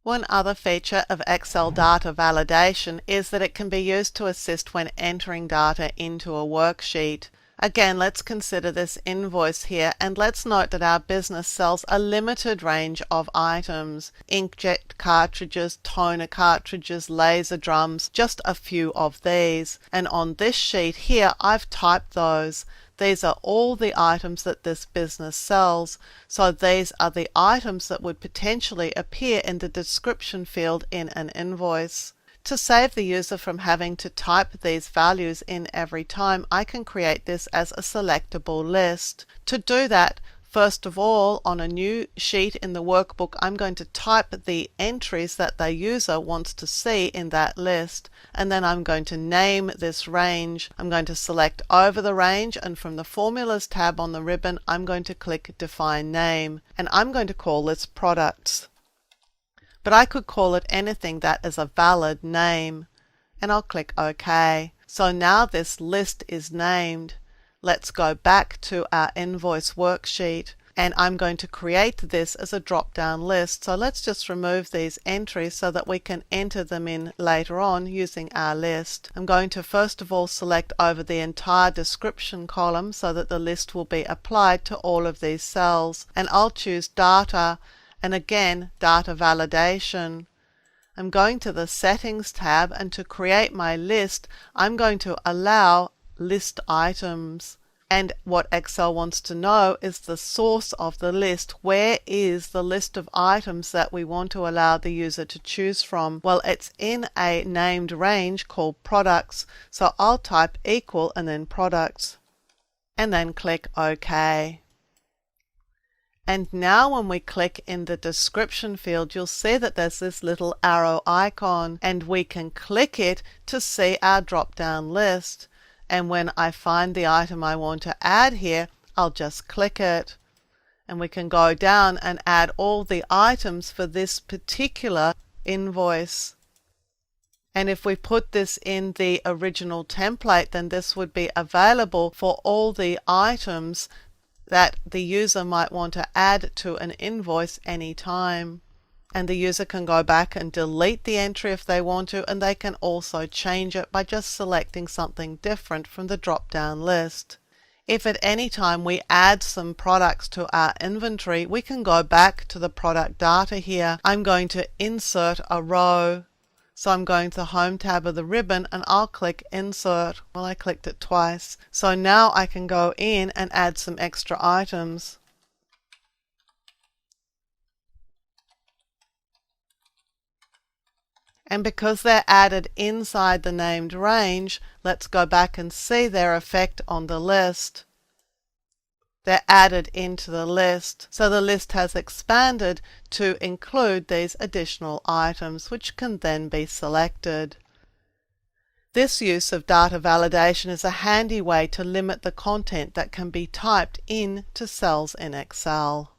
One other feature of Excel data validation is that it can be used to assist when entering data into a worksheet. Again, let's consider this invoice here, and let's note that our business sells a limited range of items: inkjet cartridges, toner cartridges, laser drums, just a few of these. And on this sheet here, I've typed those. These are all the items that this business sells, so these are the items that would potentially appear in the description field in an invoice. To save the user from having to type these values in every time, I can create this as a selectable list. To do that, first of all, on a new sheet in the workbook, I'm going to type the entries that the user wants to see in that list, and then I'm going to name this range. I'm going to select over the range, and from the Formulas tab on the ribbon, I'm going to click Define Name, and I'm going to call this Products. But I could call it anything that is a valid name, and I'll click OK. So now this list is named. Let's go back to our invoice worksheet, and I'm going to create this as a drop-down list. So let's just remove these entries so that we can enter them in later on using our list. I'm going to first of all select over the entire description column so that the list will be applied to all of these cells, and I'll choose Data, and again Data Validation. I'm going to the Settings tab, and to create my list, I'm going to allow List Items. And what Excel wants to know is the source of the list. Where is the list of items that we want to allow the user to choose from? Well, it's in a named range called Products, so I'll type equal and then Products, and then click OK. And now when we click in the description field, you'll see that there's this little arrow icon, and we can click it to see our drop-down list. And when I find the item I want to add here, I'll just click it. And we can go down and add all the items for this particular invoice. And if we put this in the original template, then this would be available for all the items that the user might want to add to an invoice anytime. And the user can go back and delete the entry if they want to, and they can also change it by just selecting something different from the drop-down list. If at any time we add some products to our inventory, we can go back to the product data here. I'm going to insert a row. So I'm going to the Home tab of the ribbon, and I'll click Insert. Well, I clicked it twice. So now I can go in and add some extra items. And because they're added inside the named range, let's go back and see their effect on the list. They're added into the list, so the list has expanded to include these additional items, which can then be selected. This use of data validation is a handy way to limit the content that can be typed into cells in Excel.